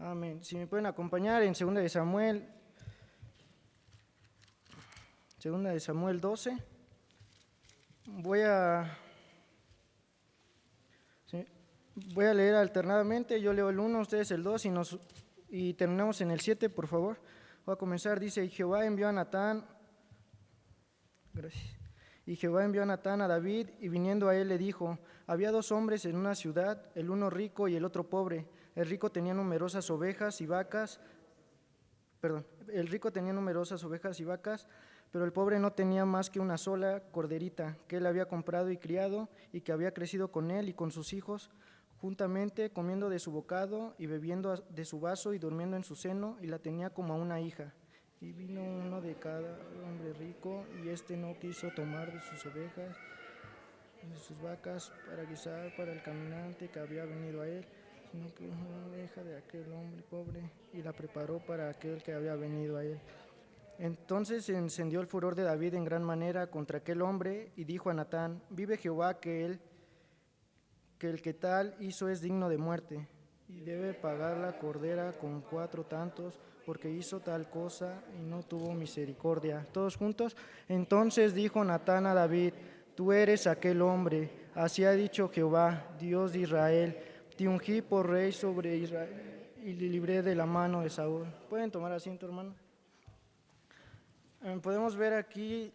Amén. Si me pueden acompañar en segunda de Samuel 12. Sí, voy a leer alternadamente, yo leo el 1, ustedes el 2 y terminamos en el 7, por favor. Voy a comenzar, dice, y Jehová envió a Natán a David, y viniendo a él le dijo, había dos hombres en una ciudad, el uno rico y el otro pobre. El rico tenía numerosas ovejas y vacas, pero el pobre no tenía más que una sola corderita, que él había comprado y criado, y que había crecido con él y con sus hijos, juntamente comiendo de su bocado y bebiendo de su vaso y durmiendo en su seno, y la tenía como a una hija. Y vino uno de cada hombre rico, y éste no quiso tomar de sus ovejas, de sus vacas, para guisar para el caminante que había venido a él, sino que una oveja de aquel hombre pobre, y la preparó para aquel que había venido a él. Entonces se encendió el furor de David en gran manera contra aquel hombre, y dijo a Natán, vive Jehová que el que tal hizo es digno de muerte, y debe pagar la cordera con 4 tantos, porque hizo tal cosa y no tuvo misericordia. Todos juntos. Entonces dijo Natán a David, tú eres aquel hombre, así ha dicho Jehová, Dios de Israel, te ungí por rey sobre Israel y le libré de la mano de Saúl. ¿Pueden tomar asiento, hermano? Podemos ver aquí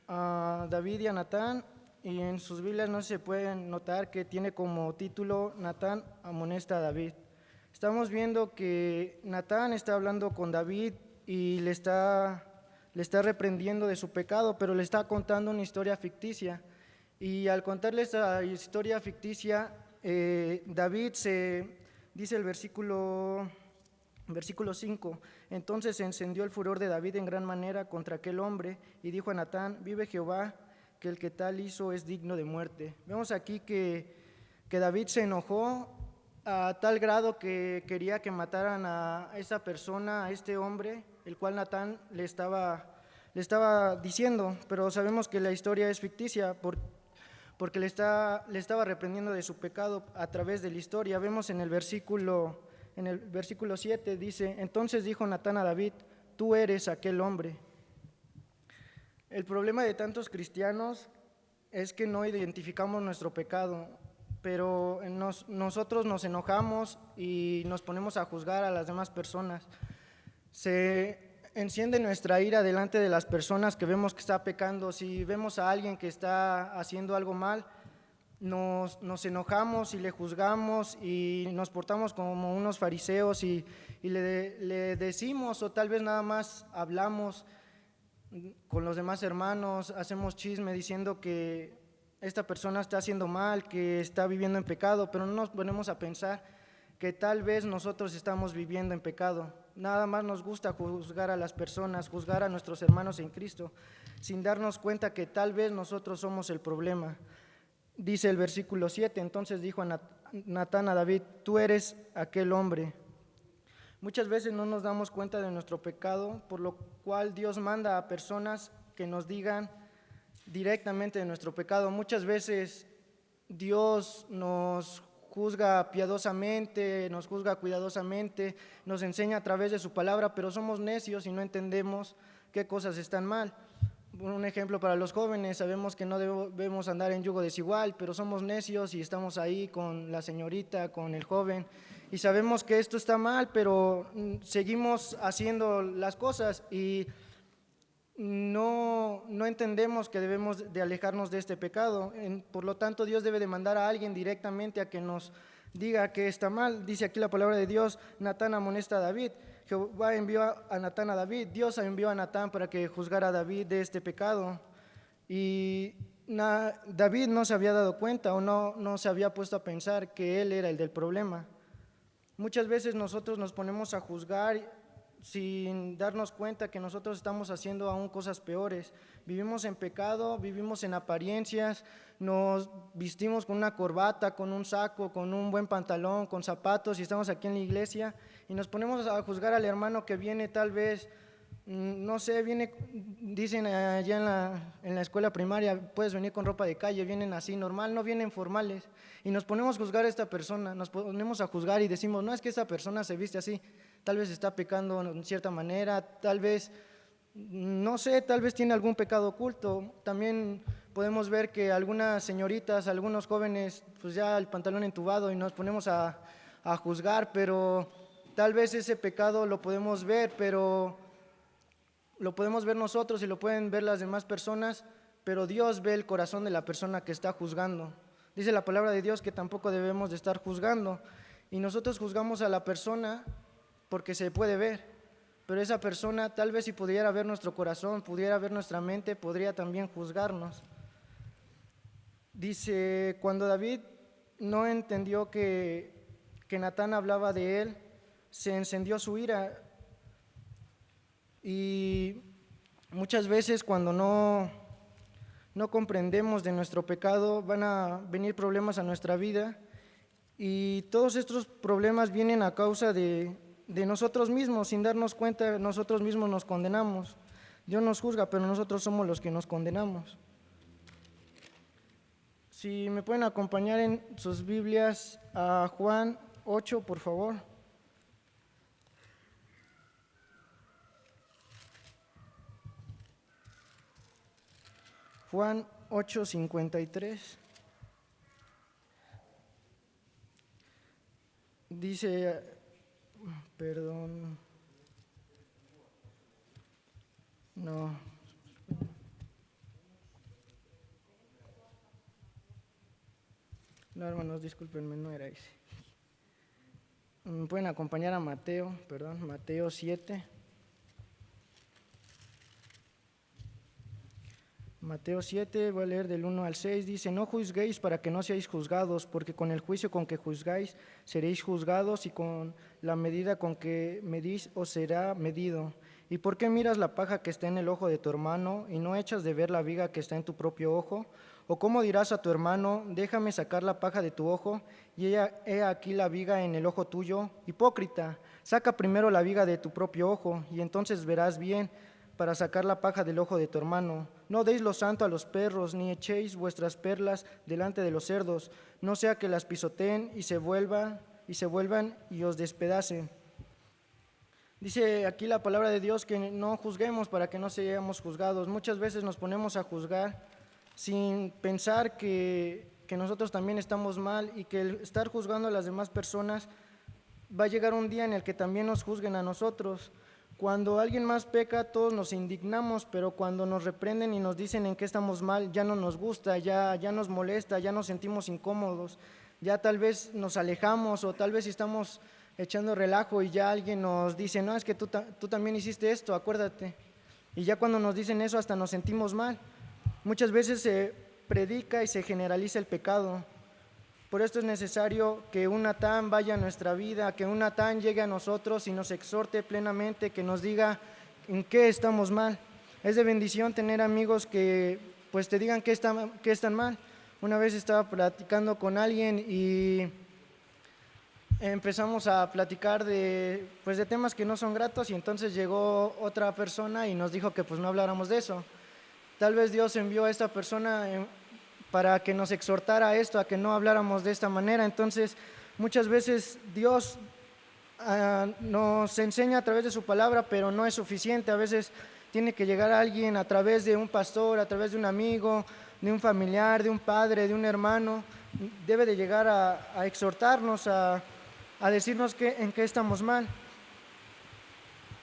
a David y a Natán, y en sus Biblias no se pueden notar que tiene como título Natán amonesta a David. Estamos viendo que Natán está hablando con David y le está reprendiendo de su pecado, pero le está contando una historia ficticia. Y al contarle esta historia ficticia, David dice el versículo 5, entonces se encendió el furor de David en gran manera contra aquel hombre, y dijo a Natán, vive Jehová, que el que tal hizo es digno de muerte. Vemos aquí que David se enojó a tal grado que quería que mataran a esa persona, a este hombre, el cual Natán le estaba diciendo, pero sabemos que la historia es ficticia porque le estaba reprendiendo de su pecado a través de la historia. Vemos en el versículo 7, dice, entonces dijo Natán a David, tú eres aquel hombre. El problema de tantos cristianos es que no identificamos nuestro pecado, pero nosotros nos enojamos y nos ponemos a juzgar a las demás personas. Se enciende nuestra ira delante de las personas que vemos que está pecando. Si vemos a alguien que está haciendo algo mal, nos enojamos y le juzgamos y nos portamos como unos fariseos y le decimos, o tal vez nada más hablamos con los demás hermanos, hacemos chisme diciendo que esta persona está haciendo mal, que está viviendo en pecado, pero no nos ponemos a pensar que tal vez nosotros estamos viviendo en pecado. Nada más nos gusta juzgar a las personas, juzgar a nuestros hermanos en Cristo, sin darnos cuenta que tal vez nosotros somos el problema. Dice el versículo 7, entonces dijo a Natán a David, tú eres aquel hombre. Muchas veces no nos damos cuenta de nuestro pecado, por lo cual Dios manda a personas que nos digan directamente de nuestro pecado. Muchas veces Dios nos juzga piadosamente, nos juzga cuidadosamente, nos enseña a través de su palabra, pero somos necios y no entendemos qué cosas están mal. Un ejemplo para los jóvenes, sabemos que no debemos andar en yugo desigual, pero somos necios y estamos ahí con la señorita, con el joven, y sabemos que esto está mal, pero seguimos haciendo las cosas y no entendemos que debemos de alejarnos de este pecado. Por lo tanto, Dios debe de mandar a alguien directamente a que nos diga que está mal. Dice aquí la palabra de Dios, Natán amonesta a David. Jehová envió a Natán a David, Dios envió a Natán para que juzgara a David de este pecado. Y David no se había dado cuenta o no se había puesto a pensar que él era el del problema. Muchas veces nosotros nos ponemos a juzgar sin darnos cuenta que nosotros estamos haciendo aún cosas peores. Vivimos en pecado, vivimos en apariencias, nos vestimos con una corbata, con un saco, con un buen pantalón, con zapatos, y estamos aquí en la iglesia y nos ponemos a juzgar al hermano que viene tal vez no sé, dicen allá en la escuela primaria, puedes venir con ropa de calle, vienen así normal, no vienen formales. Y nos ponemos a juzgar a esta persona, nos ponemos a juzgar y decimos, no, es que esta persona se viste así, tal vez está pecando en cierta manera, tal vez, no sé, tal vez tiene algún pecado oculto. También podemos ver que algunas señoritas, algunos jóvenes, pues ya el pantalón entubado y nos ponemos a juzgar, pero tal vez ese pecado lo podemos ver, pero lo podemos ver nosotros y lo pueden ver las demás personas, pero Dios ve el corazón de la persona que está juzgando. Dice la palabra de Dios que tampoco debemos de estar juzgando, y nosotros juzgamos a la persona porque se puede ver, pero esa persona tal vez si pudiera ver nuestro corazón, pudiera ver nuestra mente, podría también juzgarnos. Dice, cuando David no entendió que Natán hablaba de él, se encendió su ira. Y muchas veces cuando no comprendemos de nuestro pecado, van a venir problemas a nuestra vida, y todos estos problemas vienen a causa de nosotros mismos. Sin darnos cuenta, nosotros mismos nos condenamos. Dios nos juzga, pero nosotros somos los que nos condenamos. Si me pueden acompañar en sus Biblias a Juan 8, por favor. Juan 8:53. Dice, perdón, no, hermanos, discúlpenme, no era ese. Me pueden acompañar a Mateo 7. Mateo 7, voy a leer del 1 al 6, dice, no juzguéis para que no seáis juzgados, porque con el juicio con que juzgáis seréis juzgados, y con la medida con que medís os será medido. ¿Y por qué miras la paja que está en el ojo de tu hermano, y no echas de ver la viga que está en tu propio ojo? ¿O cómo dirás a tu hermano, déjame sacar la paja de tu ojo, y he aquí la viga en el ojo tuyo? Hipócrita, saca primero la viga de tu propio ojo, y entonces verás bien para sacar la paja del ojo de tu hermano. No deis lo santo a los perros, ni echéis vuestras perlas delante de los cerdos, no sea que las pisoteen y se vuelvan y os despedacen. Dice aquí la palabra de Dios que no juzguemos para que no seamos juzgados. Muchas veces nos ponemos a juzgar sin pensar que nosotros también estamos mal, y que el estar juzgando a las demás personas va a llegar un día en el que también nos juzguen a nosotros. Cuando alguien más peca, todos nos indignamos, pero cuando nos reprenden y nos dicen en qué estamos mal, ya no nos gusta, ya nos molesta, ya nos sentimos incómodos, ya tal vez nos alejamos, o tal vez si estamos echando relajo y ya alguien nos dice, no, es que tú también hiciste esto, acuérdate. Y ya cuando nos dicen eso hasta nos sentimos mal. Muchas veces se predica y se generaliza el pecado. Por esto es necesario que un Natán vaya a nuestra vida, que un Natán llegue a nosotros y nos exhorte plenamente, que nos diga en qué estamos mal. Es de bendición tener amigos que pues te digan qué están mal. Una vez estaba platicando con alguien y empezamos a platicar de temas que no son gratos, y entonces llegó otra persona y nos dijo que pues no habláramos de eso. Tal vez Dios envió a esta persona para que nos exhortara a esto, a que no habláramos de esta manera. Entonces, muchas veces Dios nos enseña a través de su palabra, pero no es suficiente. A veces tiene que llegar a alguien a través de un pastor, a través de un amigo, de un familiar, de un padre, de un hermano. Debe de llegar a exhortarnos, a decirnos en qué estamos mal.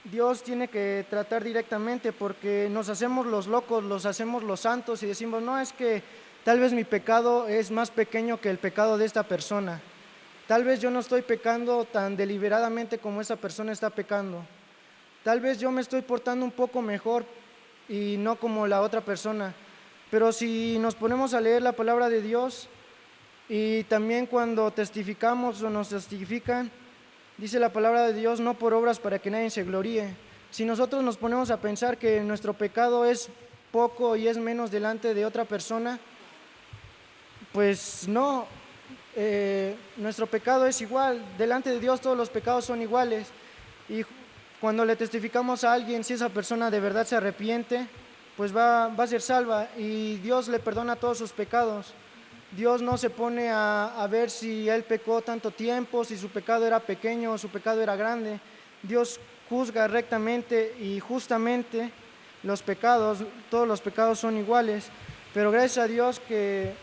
Dios tiene que tratar directamente, porque nos hacemos los locos, los hacemos los santos y decimos, no, es que tal vez mi pecado es más pequeño que el pecado de esta persona. Tal vez yo no estoy pecando tan deliberadamente como esa persona está pecando. Tal vez yo me estoy portando un poco mejor y no como la otra persona. Pero si nos ponemos a leer la palabra de Dios, y también cuando testificamos o nos testifican, dice la palabra de Dios, no por obras para que nadie se gloríe. Si nosotros nos ponemos a pensar que nuestro pecado es poco y es menos delante de otra persona, pues no, nuestro pecado es igual. Delante de Dios todos los pecados son iguales. Y Cuando le testificamos a alguien, si esa persona de verdad se arrepiente, pues va a ser salva y Dios le perdona todos sus pecados. Dios no se pone a ver si él pecó tanto tiempo, si su pecado era pequeño o su pecado era grande. Dios juzga rectamente y justamente los pecados, todos los pecados son iguales, pero gracias a Dios que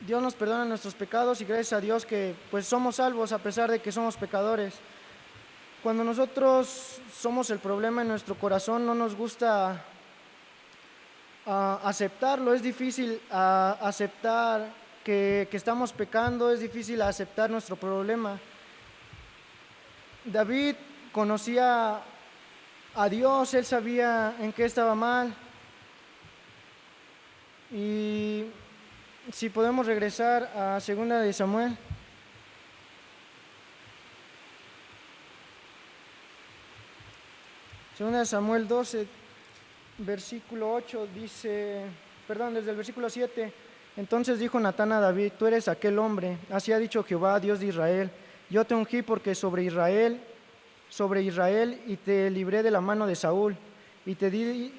Dios nos perdona nuestros pecados y gracias a Dios que pues somos salvos a pesar de que somos pecadores. Cuando nosotros somos el problema en nuestro corazón, no nos gusta aceptarlo, es difícil aceptar que estamos pecando, es difícil aceptar nuestro problema. David conocía a Dios, él sabía en qué estaba mal. Y si podemos regresar a 2 de Samuel. Segunda de Samuel 12, versículo 8 dice, desde el versículo 7, entonces dijo Natán a David, tú eres aquel hombre, así ha dicho Jehová, Dios de Israel, yo te ungí porque sobre Israel, y te libré de la mano de Saúl, y te di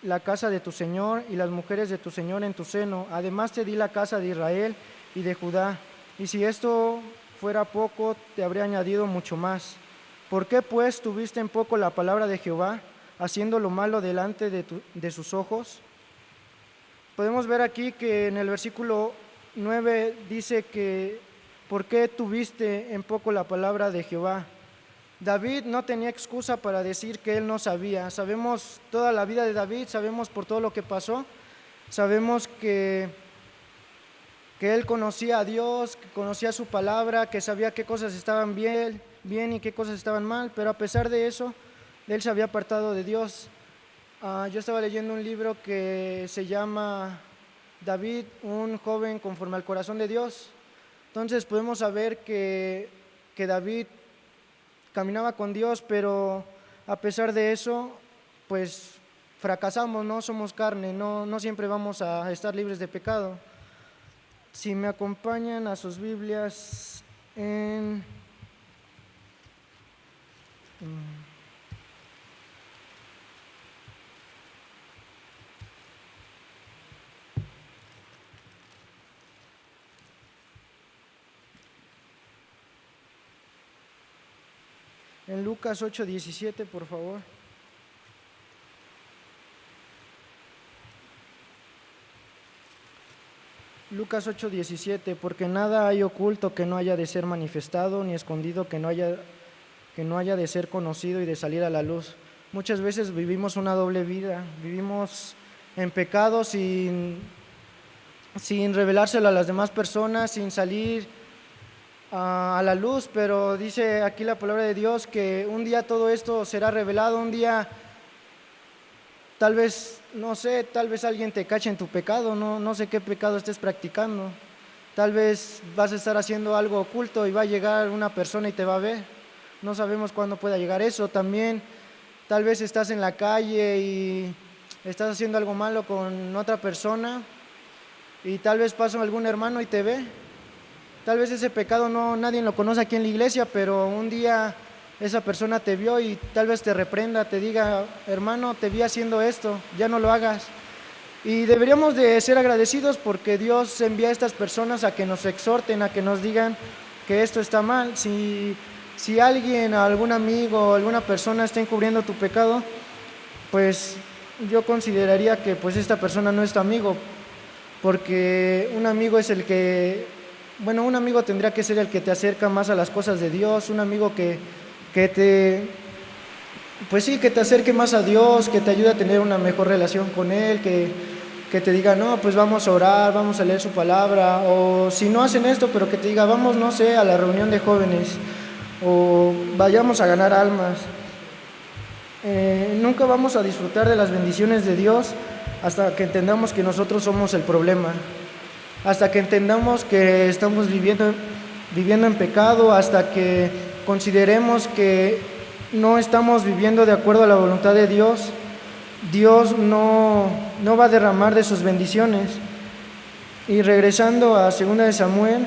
la casa de tu Señor y las mujeres de tu Señor en tu seno, además te di la casa de Israel y de Judá, y si esto fuera poco, te habré añadido mucho más. ¿Por qué pues tuviste en poco la palabra de Jehová, haciendo lo malo delante de sus ojos? Podemos ver aquí que en el versículo 9 dice que ¿por qué tuviste en poco la palabra de Jehová? David no tenía excusa para decir que él no sabía. Sabemos toda la vida de David, sabemos por todo lo que pasó, sabemos que él conocía a Dios, que conocía su palabra, que sabía qué cosas estaban bien y qué cosas estaban mal, pero a pesar de eso, él se había apartado de Dios. Yo estaba leyendo un libro que se llama David, un joven conforme al corazón de Dios. Entonces podemos saber que David caminaba con Dios, pero a pesar de eso, pues fracasamos, no somos carne, no siempre vamos a estar libres de pecado. Si me acompañan a sus Biblias en Lucas 8:17, por favor. Lucas 8:17, porque nada hay oculto que no haya de ser manifestado, ni escondido que no haya de ser conocido y de salir a la luz. Muchas veces vivimos una doble vida, vivimos en pecado sin revelárselo a las demás personas, sin salir a la luz, pero dice aquí la palabra de Dios que un día todo esto será revelado, un día tal vez, no sé, tal vez alguien te cache en tu pecado, no sé qué pecado estés practicando, tal vez vas a estar haciendo algo oculto y va a llegar una persona y te va a ver, no sabemos cuándo pueda llegar eso. También tal vez estás en la calle y estás haciendo algo malo con otra persona y tal vez pasa algún hermano y te ve. Tal vez ese pecado nadie lo conoce aquí en la iglesia, pero un día esa persona te vio y tal vez te reprenda, te diga, hermano, te vi haciendo esto, ya no lo hagas. Y deberíamos de ser agradecidos porque Dios envía a estas personas a que nos exhorten, a que nos digan que esto está mal. Si alguien, algún amigo, alguna persona está encubriendo tu pecado, pues yo consideraría que pues esta persona no es tu amigo, porque un amigo es el que... Bueno, un amigo tendría que ser el que te acerca más a las cosas de Dios, un amigo que te acerque más a Dios, que te ayude a tener una mejor relación con Él, que te diga, no, pues vamos a orar, vamos a leer su palabra, o si no hacen esto, pero que te diga, vamos, no sé, a la reunión de jóvenes, o vayamos a ganar almas. Nunca vamos a disfrutar de las bendiciones de Dios hasta que entendamos que nosotros somos el problema. Hasta que entendamos que estamos viviendo en pecado, hasta que consideremos que no estamos viviendo de acuerdo a la voluntad de Dios, Dios no va a derramar de sus bendiciones. Y regresando a 2 de Samuel,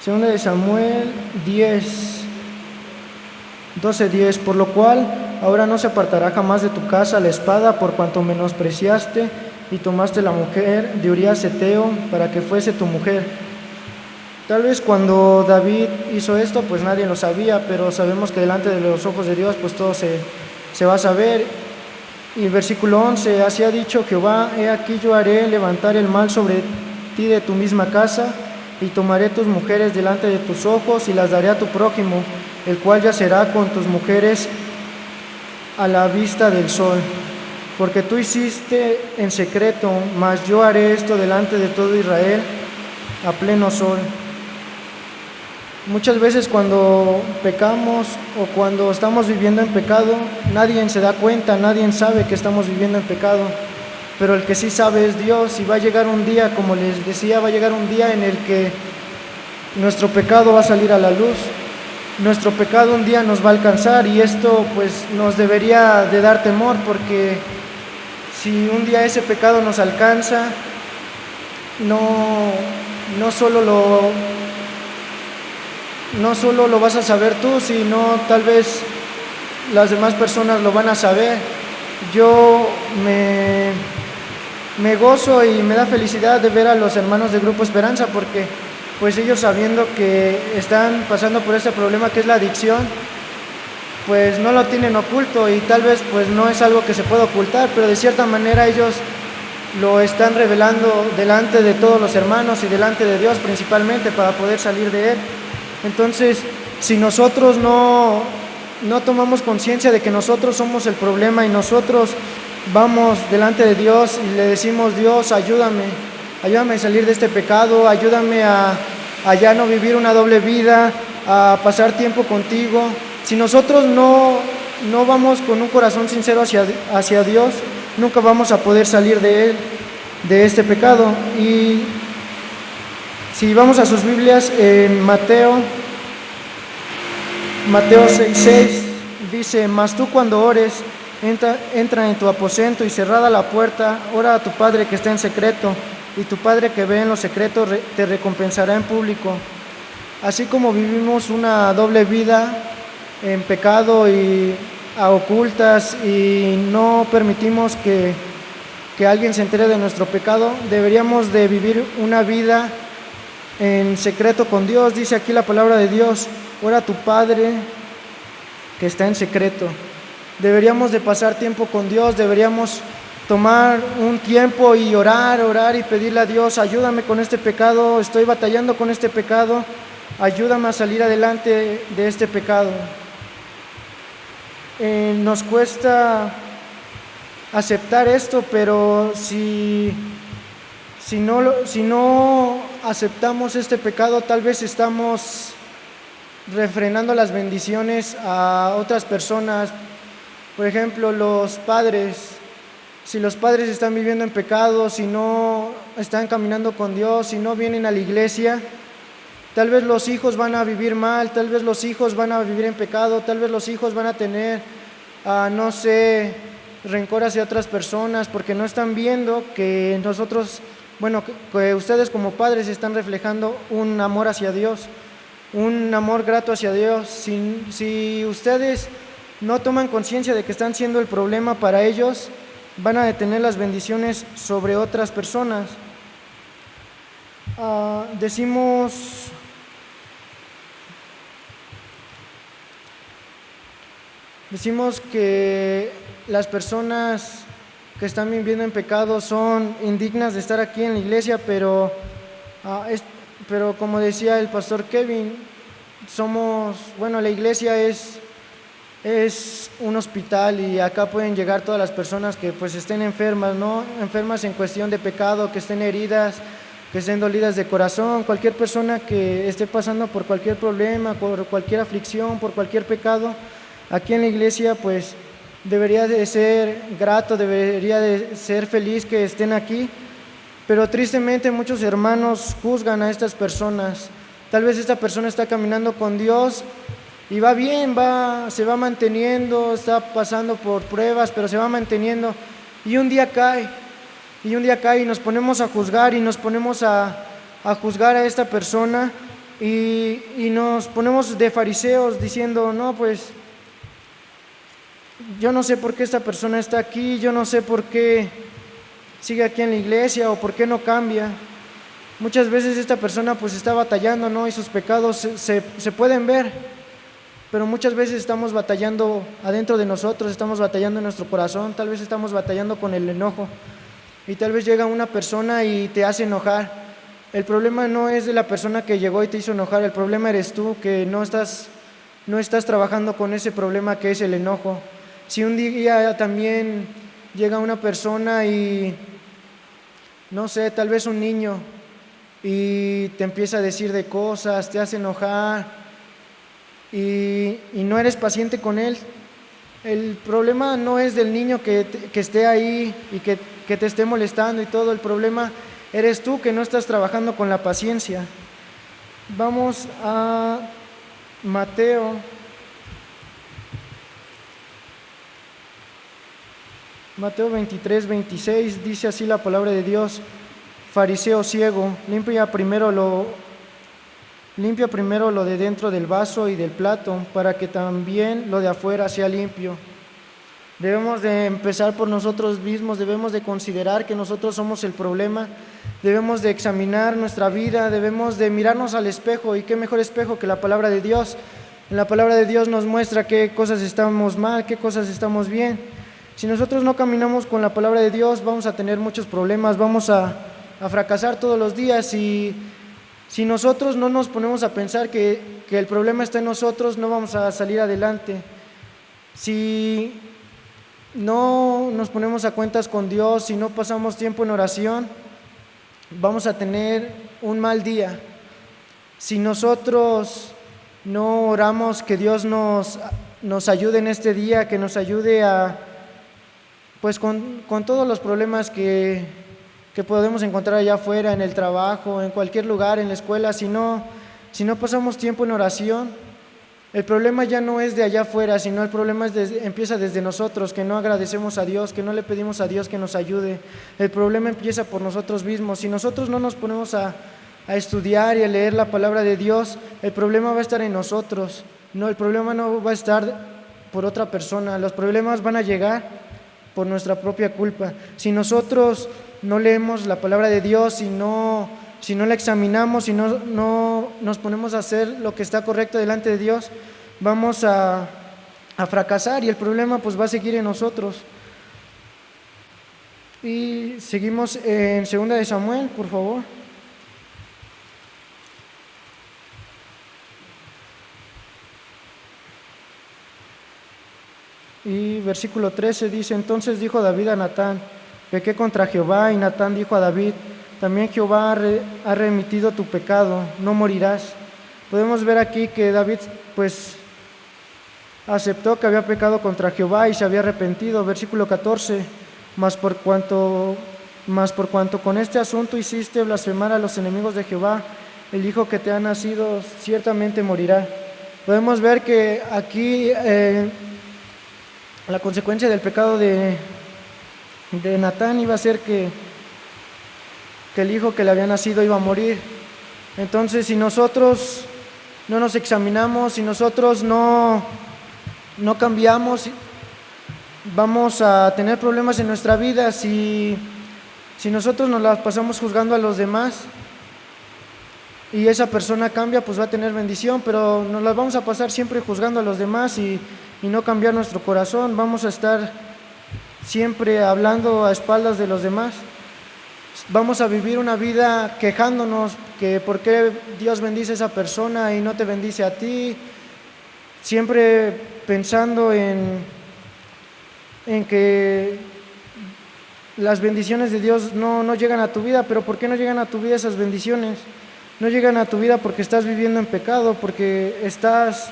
Segunda de Samuel 12:10, por lo cual ahora no se apartará jamás de tu casa la espada, por cuanto menospreciaste y tomaste la mujer de Urías Heteo para que fuese tu mujer. Tal vez cuando David hizo esto, pues nadie lo sabía, pero sabemos que delante de los ojos de Dios, pues todo se va a saber. Y versículo 11, así ha dicho Jehová: he aquí yo haré levantar el mal sobre ti de tu misma casa, y tomaré tus mujeres delante de tus ojos, y las daré a tu prójimo, el cual yacerá con tus mujeres a la vista del sol. Porque tú hiciste en secreto, mas yo haré esto delante de todo Israel a pleno sol. Muchas veces cuando pecamos o cuando estamos viviendo en pecado, nadie se da cuenta, nadie sabe que estamos viviendo en pecado, pero el que sí sabe es Dios. Y va a llegar un día, como les decía, va a llegar un día en el que nuestro pecado va a salir a la luz. Nuestro pecado un día nos va a alcanzar, y esto pues nos debería de dar temor, porque si un día ese pecado nos alcanza, no solo lo vas a saber tú, sino tal vez las demás personas lo van a saber. Yo me gozo y me da felicidad de ver a los hermanos de Grupo Esperanza, porque pues ellos, sabiendo que están pasando por este problema que es la adicción, pues no lo tienen oculto, y tal vez pues no es algo que se pueda ocultar, pero de cierta manera ellos lo están revelando delante de todos los hermanos y delante de Dios principalmente, para poder salir de él. Entonces, si nosotros no tomamos conciencia de que nosotros somos el problema, y nosotros vamos delante de Dios y le decimos: Dios, ayúdame a salir de este pecado, ayúdame a ya no vivir una doble vida, a pasar tiempo contigo. Si nosotros no vamos con un corazón sincero hacia Dios, nunca vamos a poder salir de este pecado. Y si vamos a sus Biblias, en Mateo 6:6 dice: mas tú, cuando ores, entra en tu aposento, y cerrada la puerta, ora a tu Padre que está en secreto, y tu Padre que ve en lo secreto te recompensará en público. Así como vivimos una doble vida en pecado y a ocultas, y no permitimos que alguien se entere de nuestro pecado, deberíamos de vivir una vida en secreto con Dios. Dice aquí la palabra de Dios: ora a tu Padre que está en secreto. Deberíamos de pasar tiempo con Dios, deberíamos tomar un tiempo y orar y pedirle a Dios: ayúdame con este pecado, estoy batallando con este pecado, ayúdame a salir adelante de este pecado. Nos cuesta aceptar esto, pero si no aceptamos este pecado, tal vez estamos refrenando las bendiciones a otras personas. Por ejemplo, los padres. Si los padres están viviendo en pecado, si no están caminando con Dios, si no vienen a la iglesia, tal vez los hijos van a vivir mal, tal vez los hijos van a vivir en pecado, tal vez los hijos van a tener, rencor hacia otras personas, porque no están viendo que nosotros, que ustedes como padres están reflejando un amor hacia Dios, un amor grato hacia Dios. Si ustedes no toman conciencia de que están siendo el problema para ellos, van a detener las bendiciones sobre otras personas. Decimos que las personas que están viviendo en pecado son indignas de estar aquí en la iglesia, pero como decía el pastor Kevin, la iglesia es un hospital, y acá pueden llegar todas las personas que pues estén enfermas, ¿no? Enfermas en cuestión de pecado, que estén heridas, que estén dolidas de corazón. Cualquier persona que esté pasando por cualquier problema, por cualquier aflicción, por cualquier pecado, aquí en la iglesia pues debería de ser grato, debería de ser feliz que estén aquí. Pero tristemente muchos hermanos juzgan a estas personas. Tal vez esta persona está caminando con Dios y va bien, se va manteniendo, está pasando por pruebas, pero se va manteniendo, y un día cae, y nos ponemos a juzgar, y nos ponemos a juzgar a esta persona, y nos ponemos de fariseos diciendo, no, pues yo no sé por qué esta persona está aquí, yo no sé por qué sigue aquí en la iglesia o por qué no cambia. Muchas veces esta persona pues está batallando, ¿no? Y sus pecados se pueden ver, pero muchas veces estamos batallando adentro de nosotros, estamos batallando en nuestro corazón, tal vez estamos batallando con el enojo y tal vez llega una persona y te hace enojar. El problema no es de la persona que llegó y te hizo enojar, el problema eres tú, que no estás trabajando con ese problema que es el enojo. Si un día también llega una persona y, no sé, tal vez un niño, y te empieza a decir de cosas, te hace enojar y no eres paciente con él, el problema no es del niño que esté ahí y que te esté molestando y todo, el problema eres tú que no estás trabajando con la paciencia. Vamos a Mateo 23, 26, dice así la palabra de Dios: fariseo ciego, limpia primero lo de dentro del vaso y del plato, para que también lo de afuera sea limpio. Debemos de empezar por nosotros mismos, debemos de considerar que nosotros somos el problema, debemos de examinar nuestra vida, debemos de mirarnos al espejo, y qué mejor espejo que la palabra de Dios. En la palabra de Dios nos muestra qué cosas estamos mal, qué cosas estamos bien. Si nosotros no caminamos con la palabra de Dios, vamos a tener muchos problemas, vamos a fracasar todos los días. Y si nosotros no nos ponemos a pensar que el problema está en nosotros, no vamos a salir adelante. Si no nos ponemos a cuentas con Dios, si no pasamos tiempo en oración, vamos a tener un mal día. Si nosotros no oramos, que Dios nos ayude en este día, que nos ayude a, pues con todos los problemas que podemos encontrar allá afuera, en el trabajo, en cualquier lugar, en la escuela, si no pasamos tiempo en oración, el problema ya no es de allá afuera, sino el problema empieza desde nosotros, que no agradecemos a Dios, que no le pedimos a Dios que nos ayude. El problema empieza por nosotros mismos. Si nosotros no nos ponemos a estudiar y a leer la palabra de Dios, el problema va a estar en nosotros. No, el problema no va a estar por otra persona, los problemas van a llegar por nuestra propia culpa. Si nosotros no leemos la palabra de Dios, si no la examinamos, si no nos ponemos a hacer lo que está correcto delante de Dios, vamos a fracasar, y el problema pues va a seguir en nosotros. Y seguimos en 2 de Samuel, por favor. Y versículo 13 dice: entonces dijo David a Natán: pequé contra Jehová. Y Natán dijo a David: también Jehová ha remitido tu pecado, no morirás. Podemos ver aquí que David pues aceptó que había pecado contra Jehová y se había arrepentido. Versículo 14: mas por cuanto con este asunto hiciste blasfemar a los enemigos de Jehová, el hijo que te ha nacido ciertamente morirá. Podemos ver que aquí la consecuencia del pecado de Natán iba a ser que el hijo que le había nacido iba a morir. Entonces, si nosotros no nos examinamos, si nosotros no cambiamos, vamos a tener problemas en nuestra vida. Si nosotros nos las pasamos juzgando a los demás y esa persona cambia, pues va a tener bendición, pero nos las vamos a pasar siempre juzgando a los demás y no cambiar nuestro corazón. Vamos a estar siempre hablando a espaldas de los demás. Vamos a vivir una vida quejándonos que por qué Dios bendice a esa persona y no te bendice a ti, siempre pensando en que las bendiciones de Dios no llegan a tu vida. Pero ¿por qué no llegan a tu vida esas bendiciones? No llegan a tu vida porque estás viviendo en pecado, porque estás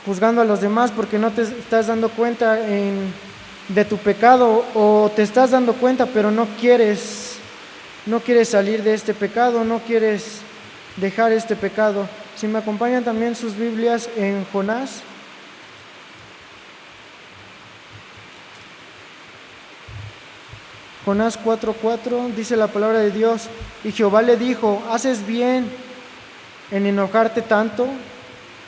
juzgando a los demás, porque no te estás dando cuenta de tu pecado, o te estás dando cuenta pero no quieres salir de este pecado, no quieres dejar este pecado. Si me acompañan también sus Biblias en Jonás. Jonás 4:4 dice la palabra de Dios: y Jehová le dijo: haces bien en enojarte tanto?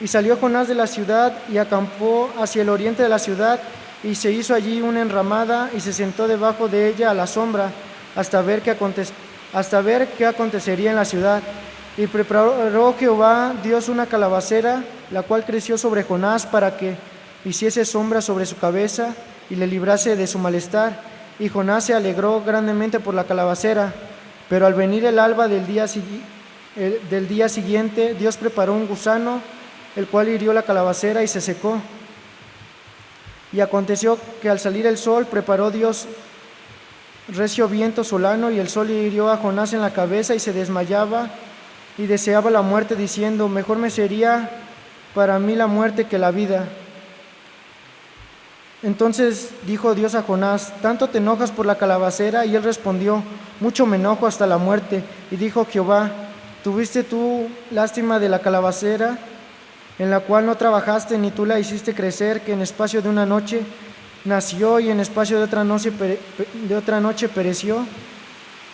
Y salió Jonás de la ciudad y acampó hacia el oriente de la ciudad, y se hizo allí una enramada y se sentó debajo de ella a la sombra hasta ver qué acontecería en la ciudad. Y preparó Jehová Dios una calabacera, la cual creció sobre Jonás para que hiciese sombra sobre su cabeza y le librase de su malestar. Y Jonás se alegró grandemente por la calabacera. Pero al venir el alba del día siguiente, Dios preparó un gusano, el cual hirió la calabacera y se secó. Y aconteció que al salir el sol, preparó Dios recio viento solano, y el sol hirió a Jonás en la cabeza, y se desmayaba y deseaba la muerte, diciendo: mejor me sería para mí la muerte que la vida. Entonces dijo Dios a Jonás: ¿tanto te enojas por la calabacera? Y él respondió: mucho me enojo hasta la muerte. Y dijo Jehová: ¿tuviste tú lástima de la calabacera, en la cual no trabajaste ni tú la hiciste crecer, que en espacio de una noche nació y en espacio de otra noche pereció?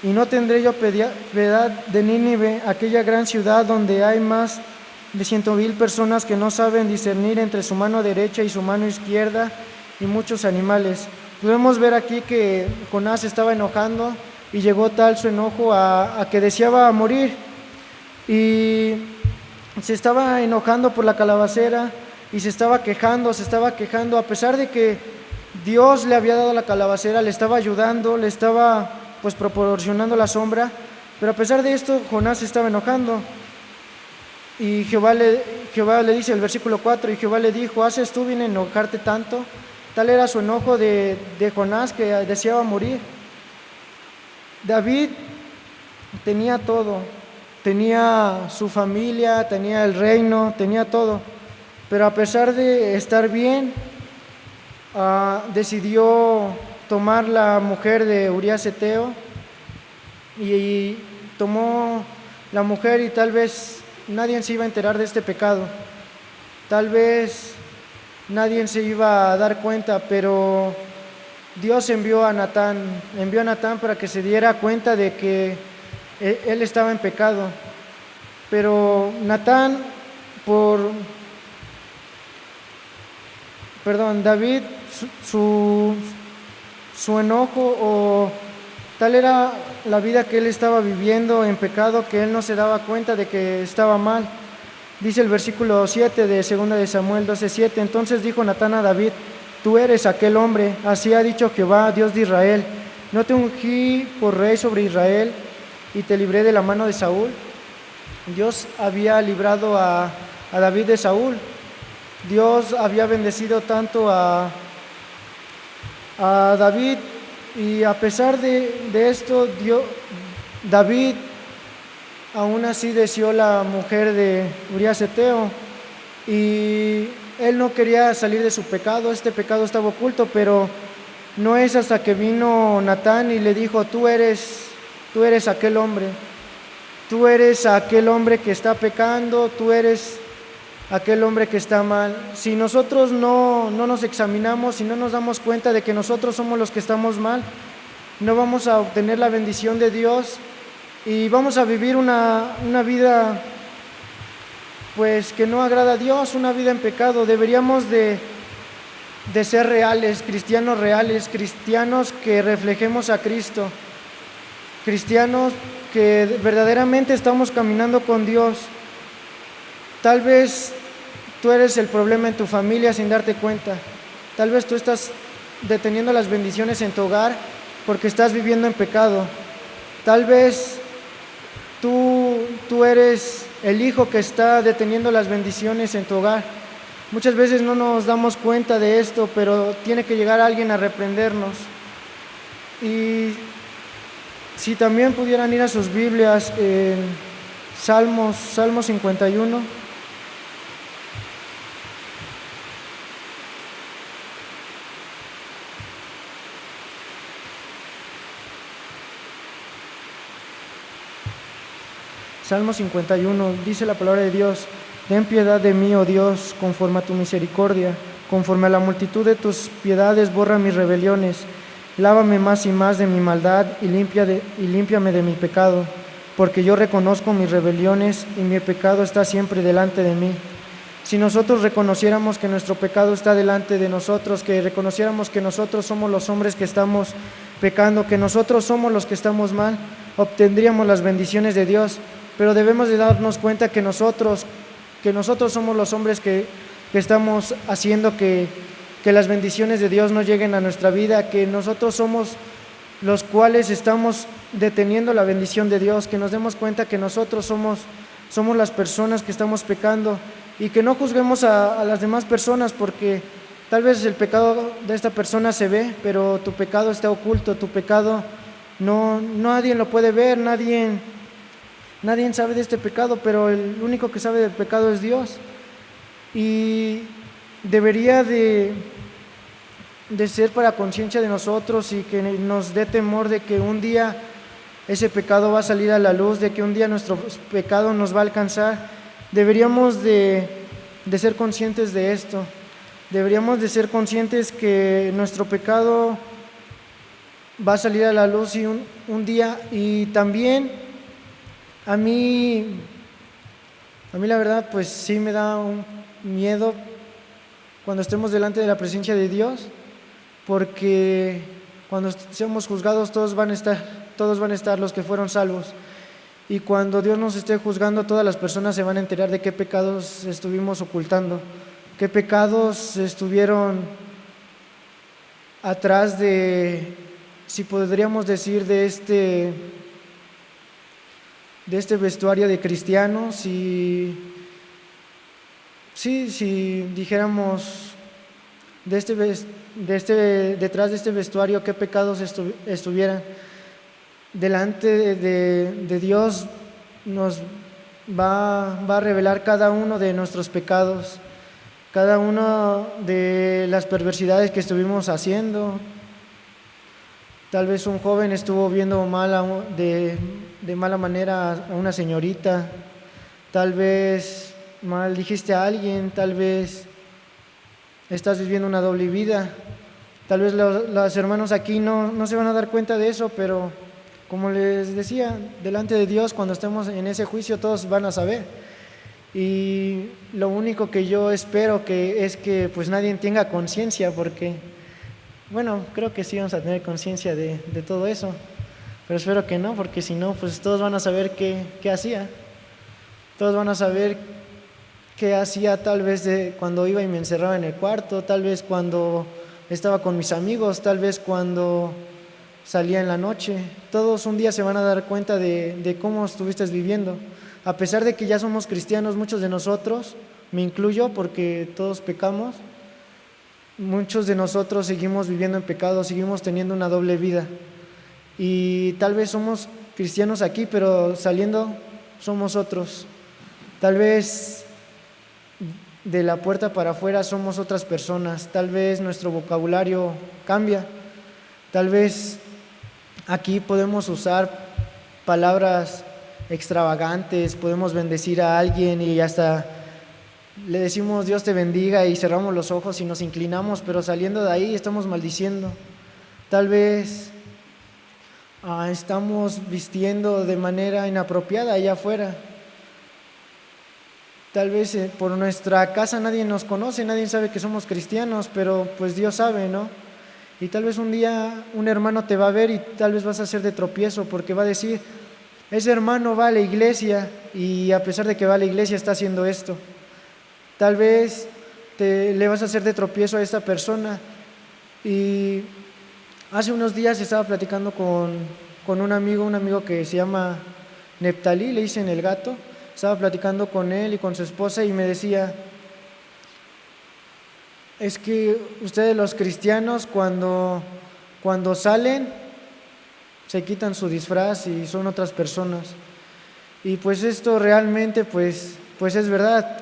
Y no tendré yo piedad de Nínive, aquella gran ciudad donde hay más de 100,000 personas que no saben discernir entre su mano derecha y su mano izquierda, y muchos animales. Podemos ver aquí que Jonás estaba enojando, y llegó tal su enojo a que deseaba morir, y se estaba enojando por la calabacera, y se estaba quejando, a pesar de que Dios le había dado la calabacera, le estaba ayudando, le estaba proporcionando la sombra, pero a pesar de esto Jonás se estaba enojando. Y Jehová le dice, el versículo 4, y Jehová le dijo: ¿haces tú bien enojarte tanto? Tal era su enojo de Jonás, que deseaba morir. David tenía todo, tenía su familia, tenía el reino, tenía todo, pero a pesar de estar bien, decidió tomar la mujer de Urías Eteo, y tomó la mujer, y tal vez nadie se iba a enterar de este pecado, tal vez nadie se iba a dar cuenta, pero Dios envió a Natán para que se diera cuenta de que él estaba en pecado. Pero David, su enojo, o tal era la vida que él estaba viviendo en pecado, que él no se daba cuenta de que estaba mal. Dice el versículo 7 de 2 de Samuel 12:7: entonces dijo Natán a David: tú eres aquel hombre, así ha dicho Jehová, Dios de Israel: ¿no te ungí por rey sobre Israel y te libré de la mano de Saúl? Dios había librado a David de Saúl. Dios había bendecido tanto a David, y a pesar de esto, David aún así deseó la mujer de Urías Eteo, y él no quería salir de su pecado. Este pecado estaba oculto, pero no es hasta que vino Natán y le dijo: tú eres aquel hombre, tú eres aquel hombre que está pecando, tú eres aquel hombre que está mal. Si nosotros no nos examinamos y no nos damos cuenta de que nosotros somos los que estamos mal, no vamos a obtener la bendición de Dios, y vamos a vivir una vida que no agrada a Dios, una vida en pecado. Deberíamos de ser reales, cristianos que reflejemos a Cristo, cristianos que verdaderamente estamos caminando con Dios. Tal vez tú eres el problema en tu familia sin darte cuenta. Tal vez tú estás deteniendo las bendiciones en tu hogar porque estás viviendo en pecado. Tal vez tú eres el hijo que está deteniendo las bendiciones en tu hogar. Muchas veces no nos damos cuenta de esto, pero tiene que llegar alguien a reprendernos. Y si también pudieran ir a sus Biblias, Salmo 51. Salmo 51, dice la palabra de Dios: ten piedad de mí, oh Dios, conforme a tu misericordia, conforme a la multitud de tus piedades, borra mis rebeliones. Lávame más y más de mi maldad, y límpiame de mi pecado, porque yo reconozco mis rebeliones y mi pecado está siempre delante de mí. Si nosotros reconociéramos que nuestro pecado está delante de nosotros, que reconociéramos que nosotros somos los hombres que estamos pecando, que nosotros somos los que estamos mal, obtendríamos las bendiciones de Dios. Pero debemos de darnos cuenta que nosotros somos los hombres que estamos haciendo que las bendiciones de Dios no lleguen a nuestra vida, que nosotros somos los cuales estamos deteniendo la bendición de Dios, que nos demos cuenta que nosotros somos las personas que estamos pecando y que no juzguemos a las demás personas, porque tal vez el pecado de esta persona se ve, pero tu pecado está oculto, tu pecado nadie lo puede ver, nadie sabe de este pecado, pero el único que sabe del pecado es Dios. Y debería de ser para conciencia de nosotros y que nos dé temor de que un día ese pecado va a salir a la luz, de que un día nuestro pecado nos va a alcanzar. Deberíamos de ser conscientes de esto. Deberíamos de ser conscientes que nuestro pecado va a salir a la luz y un día. Y también a mí la verdad pues sí me da un miedo cuando estemos delante de la presencia de Dios, porque cuando seamos juzgados todos van a estar los que fueron salvos. Y cuando Dios nos esté juzgando, todas las personas se van a enterar de qué pecados estuvimos ocultando, qué pecados estuvieron atrás de, si podríamos decir, de este vestuario de cristianos. Si dijéramos detrás de este vestuario, qué pecados estuvieran. Delante de Dios nos va a revelar cada uno de nuestros pecados, cada una de las perversidades que estuvimos haciendo. Tal vez un joven estuvo viendo de mala manera a una señorita, tal vez maldijiste a alguien, tal vez estás viviendo una doble vida. Tal vez los hermanos aquí no se van a dar cuenta de eso, pero como les decía, delante de Dios, cuando estemos en ese juicio, todos van a saber. Y lo único que yo espero es que pues nadie tenga conciencia, porque, bueno, creo que sí vamos a tener conciencia de todo eso, pero espero que no, porque si no, pues todos van a saber qué hacía. Todos van a saber qué hacía, tal vez cuando iba y me encerraba en el cuarto, tal vez cuando estaba con mis amigos, tal vez cuando salía en la noche. Todos un día se van a dar cuenta de cómo estuviste viviendo. A pesar de que ya somos cristianos, muchos de nosotros, me incluyo porque todos pecamos, muchos de nosotros seguimos viviendo en pecado, seguimos teniendo una doble vida. Y tal vez somos cristianos aquí, pero saliendo somos otros. Tal vez de la puerta para afuera somos otras personas. Tal vez nuestro vocabulario cambia. Tal vez aquí podemos usar palabras extravagantes, podemos bendecir a alguien y hasta le decimos Dios te bendiga y cerramos los ojos y nos inclinamos, pero saliendo de ahí estamos maldiciendo. Tal vez estamos vistiendo de manera inapropiada allá afuera. Tal vez por nuestra casa nadie nos conoce, nadie sabe que somos cristianos, pero pues Dios sabe, ¿no? Y tal vez un día un hermano te va a ver y tal vez vas a ser de tropiezo, porque va a decir, ese hermano va a la iglesia y a pesar de que va a la iglesia está haciendo esto. Tal vez le vas a hacer de tropiezo a esta persona. Y hace unos días estaba platicando con un amigo que se llama Neptalí, le dicen el gato. Estaba platicando con él y con su esposa y me decía, es que ustedes los cristianos cuando salen se quitan su disfraz y son otras personas. Y pues esto realmente pues es verdad.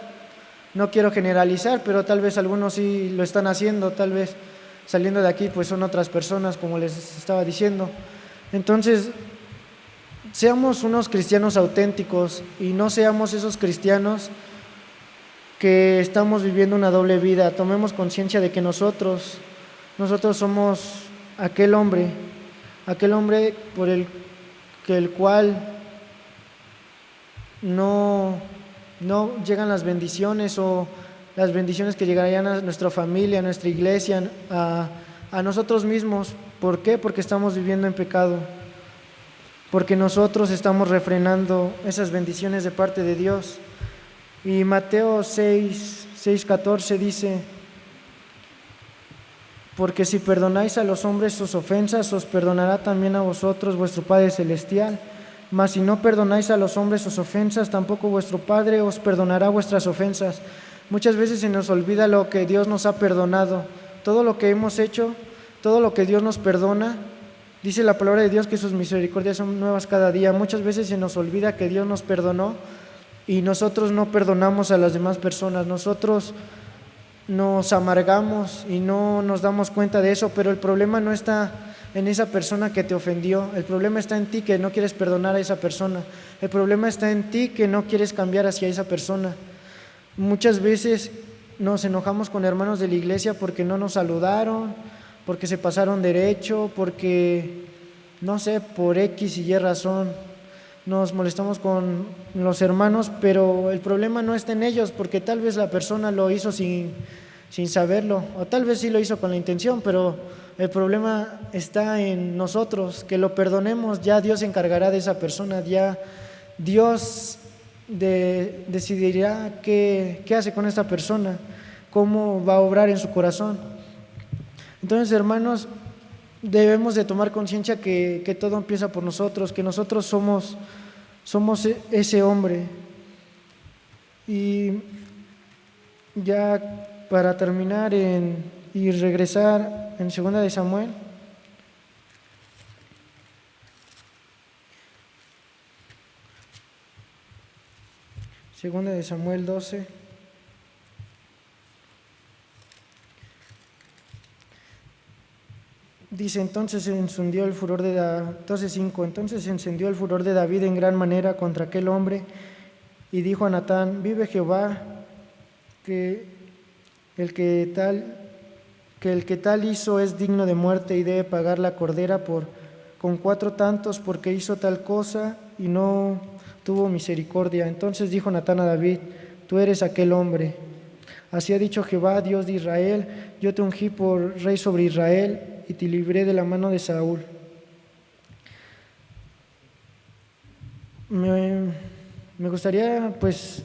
No quiero generalizar, pero tal vez algunos sí lo están haciendo, tal vez saliendo de aquí pues son otras personas, como les estaba diciendo. Entonces, seamos unos cristianos auténticos y no seamos esos cristianos que estamos viviendo una doble vida. Tomemos conciencia de que nosotros somos aquel hombre por el cual no, no llegan las bendiciones o las bendiciones que llegarían a nuestra familia, a nuestra iglesia, a nosotros mismos. ¿Por qué? Porque estamos viviendo en pecado, porque nosotros estamos refrenando esas bendiciones de parte de Dios. Y Mateo 6:14 dice: porque si perdonáis a los hombres sus ofensas, os perdonará también a vosotros vuestro Padre Celestial. Mas si no perdonáis a los hombres sus ofensas, tampoco vuestro Padre os perdonará vuestras ofensas. Muchas veces se nos olvida lo que Dios nos ha perdonado. Todo lo que hemos hecho, todo lo que Dios nos perdona. Dice la palabra de Dios que sus misericordias son nuevas cada día. Muchas veces se nos olvida que Dios nos perdonó y nosotros no perdonamos a las demás personas. Nosotros nos amargamos y no nos damos cuenta de eso, pero el problema no está en esa persona que te ofendió. El problema está en ti, que no quieres perdonar a esa persona. El problema está en ti, que no quieres cambiar hacia esa persona. Muchas veces nos enojamos con hermanos de la iglesia porque no nos saludaron, porque se pasaron derecho, porque, no sé, por X y Y razón nos molestamos con los hermanos, pero el problema no está en ellos, porque tal vez la persona lo hizo sin saberlo, o tal vez sí lo hizo con la intención, pero el problema está en nosotros, que lo perdonemos. Ya Dios se encargará de esa persona, ya Dios decidirá qué hace con esta persona, cómo va a obrar en su corazón. Entonces, hermanos, debemos de tomar conciencia que todo empieza por nosotros, que nosotros somos ese hombre. Y ya para terminar y regresar en 2 de Samuel, Segunda de Samuel 12. Dice: entonces se encendió el furor de David en gran manera contra aquel hombre, y dijo a Natán: vive Jehová, que el que tal hizo es digno de muerte y debe pagar la cordera con 4 tantos, porque hizo tal cosa y no tuvo misericordia. Entonces dijo Natán a David: tú eres aquel hombre. Así ha dicho Jehová, Dios de Israel: yo te ungí por rey sobre Israel y te libré de la mano de Saúl. Me gustaría pues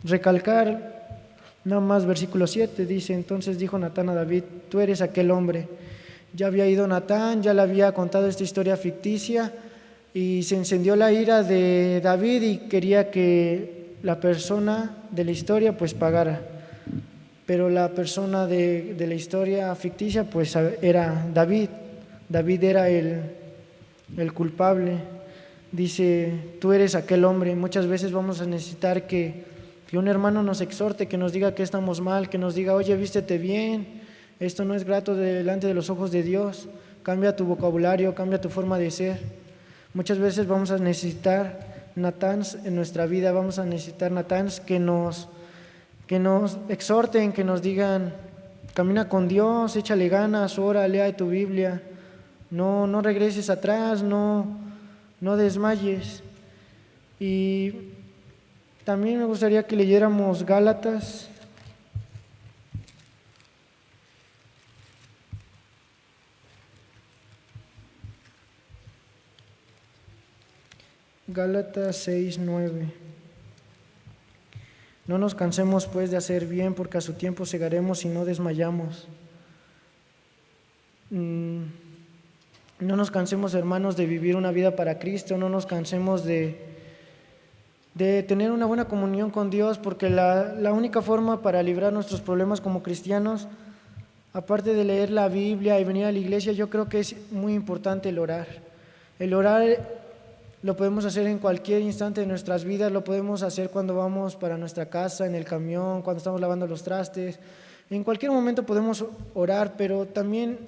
recalcar nada más versículo 7. Dice: entonces dijo Natán a David: tú eres aquel hombre. Ya había ido Natán, ya le había contado esta historia ficticia, y se encendió la ira de David y quería que la persona de la historia pues pagara. Pero la persona de la historia ficticia pues era David. David era el culpable. Dice: tú eres aquel hombre. Muchas veces vamos a necesitar que un hermano nos exhorte, que nos diga que estamos mal, que nos diga: oye, vístete bien, esto no es grato delante de los ojos de Dios, cambia tu vocabulario, cambia tu forma de ser. Muchas veces vamos a necesitar Natáns en nuestra vida, vamos a necesitar Natáns que nos exhorten, que nos digan: camina con Dios, échale ganas, ora, lea tu Biblia, no regreses atrás, no desmayes. Y también me gustaría que leyéramos Gálatas. Gálatas 6:9. No nos cansemos pues de hacer bien, porque a su tiempo segaremos y no desmayamos. No nos cansemos, hermanos, de vivir una vida para Cristo. No nos cansemos de tener una buena comunión con Dios, porque la única forma para librar nuestros problemas como cristianos, aparte de leer la Biblia y venir a la iglesia, yo creo que es muy importante el orar. El orar lo podemos hacer en cualquier instante de nuestras vidas. Lo podemos hacer cuando vamos para nuestra casa, en el camión, cuando estamos lavando los trastes. En cualquier momento podemos orar, pero también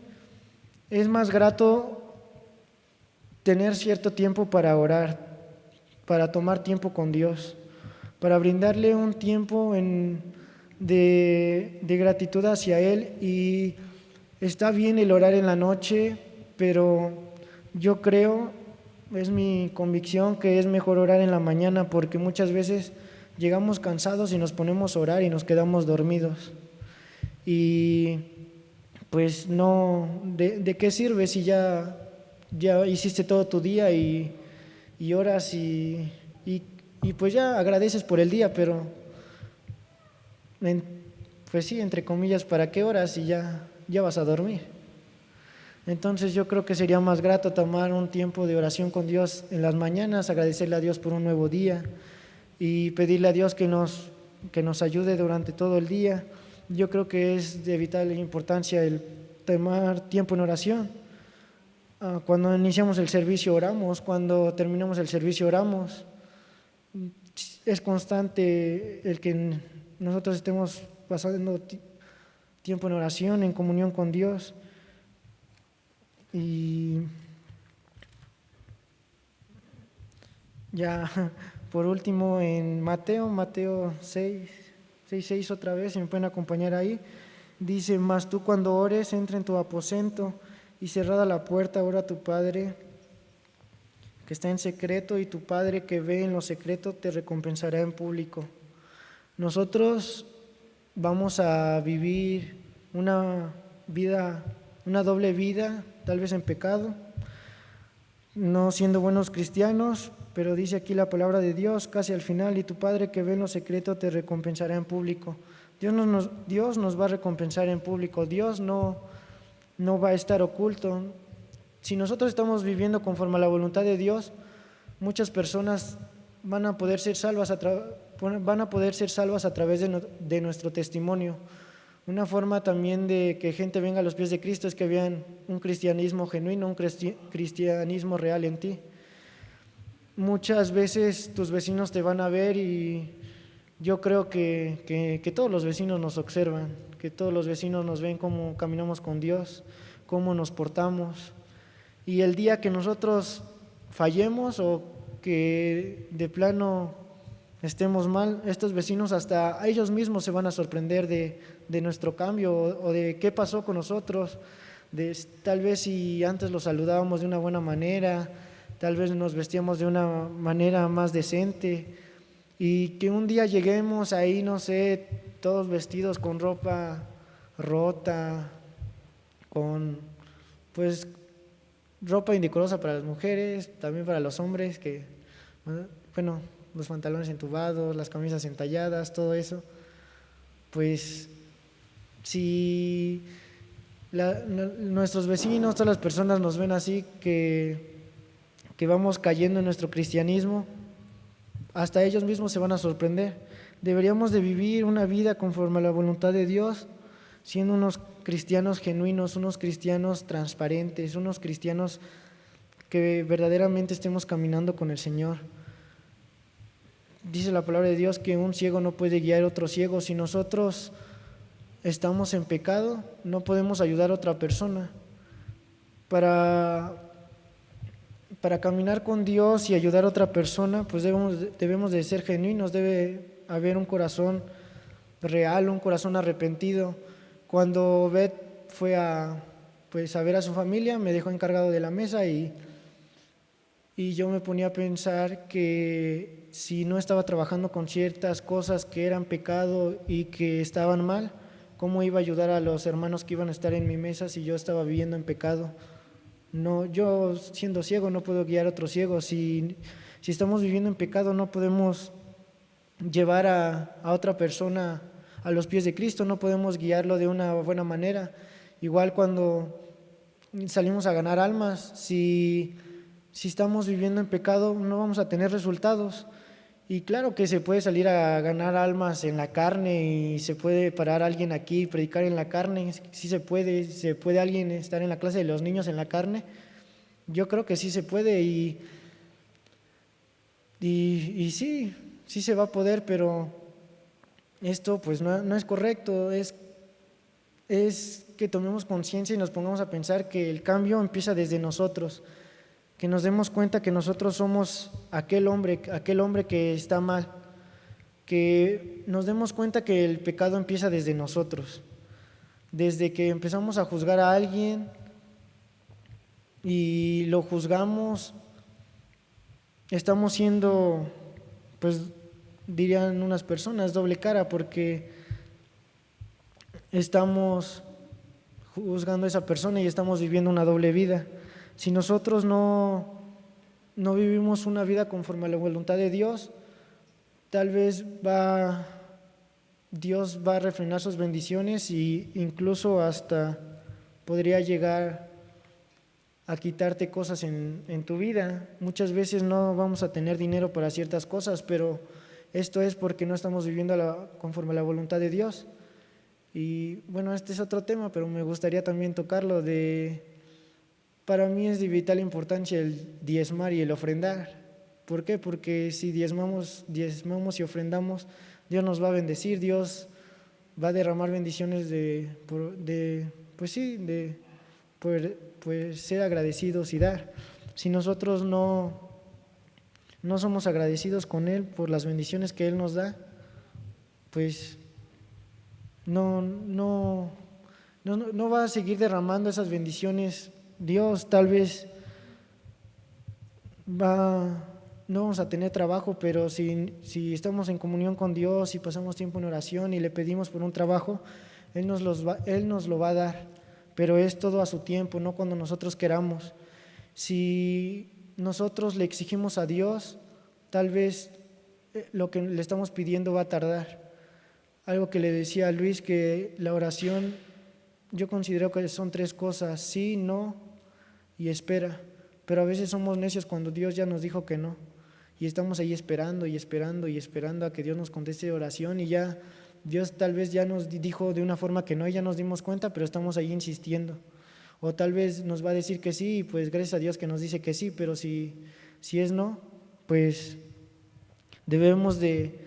es más grato tener cierto tiempo para orar, para tomar tiempo con Dios, para brindarle un tiempo de gratitud hacia Él. Y está bien el orar en la noche, pero yo creo es mi convicción que es mejor orar en la mañana, porque muchas veces llegamos cansados y nos ponemos a orar y nos quedamos dormidos. Y pues no, ¿de qué sirve si ya hiciste todo tu día y oras y pues ya agradeces por el día, pero pues sí, entre comillas, ¿para qué oras si ya vas a dormir? Entonces yo creo que sería más grato tomar un tiempo de oración con Dios en las mañanas, agradecerle a Dios por un nuevo día y pedirle a Dios que nos ayude durante todo el día. Yo creo que es de vital importancia el tomar tiempo en oración. Cuando iniciamos el servicio oramos, cuando terminamos el servicio oramos. Es constante el que nosotros estemos pasando tiempo en oración, en comunión con Dios. Y ya por último en Mateo 6 otra vez, si me pueden acompañar ahí, dice: mas tú cuando ores, entra en tu aposento y cerrada la puerta, ora a tu Padre que está en secreto, y tu Padre que ve en lo secreto te recompensará en público. Nosotros vamos a vivir una doble vida, tal vez en pecado, no siendo buenos cristianos, pero dice aquí la palabra de Dios casi al final: y tu Padre que ve en lo secreto te recompensará en público. Dios nos va a recompensar en público. Dios no va a estar oculto. Si nosotros estamos viviendo conforme a la voluntad de Dios, muchas personas van a poder ser salvas a través de nuestro testimonio. Una forma también de que gente venga a los pies de Cristo es que vean un cristianismo genuino, un cristianismo real en ti. Muchas veces tus vecinos te van a ver, y yo creo que todos los vecinos nos observan, que todos los vecinos nos ven cómo caminamos con Dios, cómo nos portamos. Y el día que nosotros fallemos o que de plano estemos mal, estos vecinos hasta ellos mismos se van a sorprender de nuestro cambio o de qué pasó con nosotros. Tal vez si antes los saludábamos de una buena manera, tal vez nos vestíamos de una manera más decente, y que un día lleguemos ahí, no sé, todos vestidos con ropa rota, con pues ropa indecorosa para las mujeres, también para los hombres, que bueno, los pantalones entubados, las camisas entalladas, todo eso. Pues si nuestros vecinos, todas las personas nos ven así, que vamos cayendo en nuestro cristianismo, hasta ellos mismos se van a sorprender. Deberíamos de vivir una vida conforme a la voluntad de Dios, siendo unos cristianos genuinos, unos cristianos transparentes, unos cristianos que verdaderamente estemos caminando con el Señor. Dice la palabra de Dios que un ciego no puede guiar a otro ciego. Si nosotros estamos en pecado, no podemos ayudar a otra persona. Para caminar con Dios y ayudar a otra persona, pues debemos de ser genuinos, debe haber un corazón real, un corazón arrepentido. Cuando Beth fue a ver a su familia, me dejó encargado de la mesa, y yo me ponía a pensar que si no estaba trabajando con ciertas cosas que eran pecado y que estaban mal, ¿cómo iba a ayudar a los hermanos que iban a estar en mi mesa si yo estaba viviendo en pecado? No, yo siendo ciego no puedo guiar a otros ciegos. Si estamos viviendo en pecado, no podemos llevar a otra persona a los pies de Cristo, no podemos guiarlo de una buena manera. Igual cuando salimos a ganar almas, si estamos viviendo en pecado, no vamos a tener resultados. Y claro que se puede salir a ganar almas en la carne, y se puede parar alguien aquí y predicar en la carne. Sí se puede alguien estar en la clase de los niños en la carne. Yo creo que sí se puede, y sí se va a poder, pero esto pues no es correcto. Es que tomemos conciencia y nos pongamos a pensar que el cambio empieza desde nosotros, que nos demos cuenta que nosotros somos aquel hombre que está mal, que nos demos cuenta que el pecado empieza desde nosotros, desde que empezamos a juzgar a alguien y lo juzgamos estamos siendo, pues dirían unas personas, doble cara, porque estamos juzgando a esa persona y estamos viviendo una doble vida. Si nosotros no vivimos una vida conforme a la voluntad de Dios, tal vez Dios va a refrenar sus bendiciones e incluso hasta podría llegar a quitarte cosas en tu vida. Muchas veces no vamos a tener dinero para ciertas cosas, pero esto es porque no estamos viviendo conforme a la voluntad de Dios. Y bueno, este es otro tema, pero me gustaría también tocarlo para mí es de vital importancia el diezmar y el ofrendar. ¿Por qué? Porque si diezmamos y ofrendamos, Dios nos va a bendecir, Dios va a derramar bendiciones pues sí, de poder, pues, ser agradecidos y dar. Si nosotros no somos agradecidos con Él por las bendiciones que Él nos da, pues no va a seguir derramando esas bendiciones. Dios tal vez no vamos a tener trabajo, pero si estamos en comunión con Dios y pasamos tiempo en oración y le pedimos por un trabajo, Él nos lo va a dar, pero es todo a su tiempo, no cuando nosotros queramos. Si nosotros le exigimos a Dios, tal vez lo que le estamos pidiendo va a tardar. Algo que le decía a Luis, que la oración, yo considero que son 3 cosas: sí, no y espera. Pero a veces somos necios cuando Dios ya nos dijo que no. Y estamos ahí esperando y esperando y esperando a que Dios nos conteste oración, y ya Dios tal vez ya nos dijo de una forma que no, y ya nos dimos cuenta, pero estamos ahí insistiendo. O tal vez nos va a decir que sí, y pues gracias a Dios que nos dice que sí, pero si es no, pues debemos de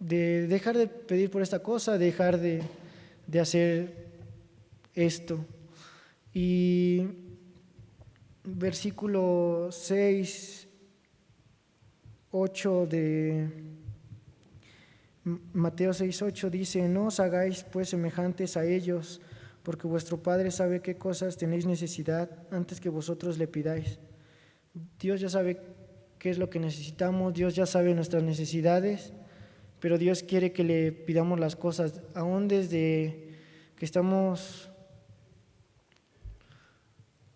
dejar de pedir por esta cosa, dejar de hacer esto. Y versículo 6, 8 de Mateo 6, 8 dice: no os hagáis pues semejantes a ellos, porque vuestro Padre sabe qué cosas tenéis necesidad antes que vosotros le pidáis. Dios ya sabe qué es lo que necesitamos, Dios ya sabe nuestras necesidades, pero Dios quiere que le pidamos las cosas, aún desde que estamos...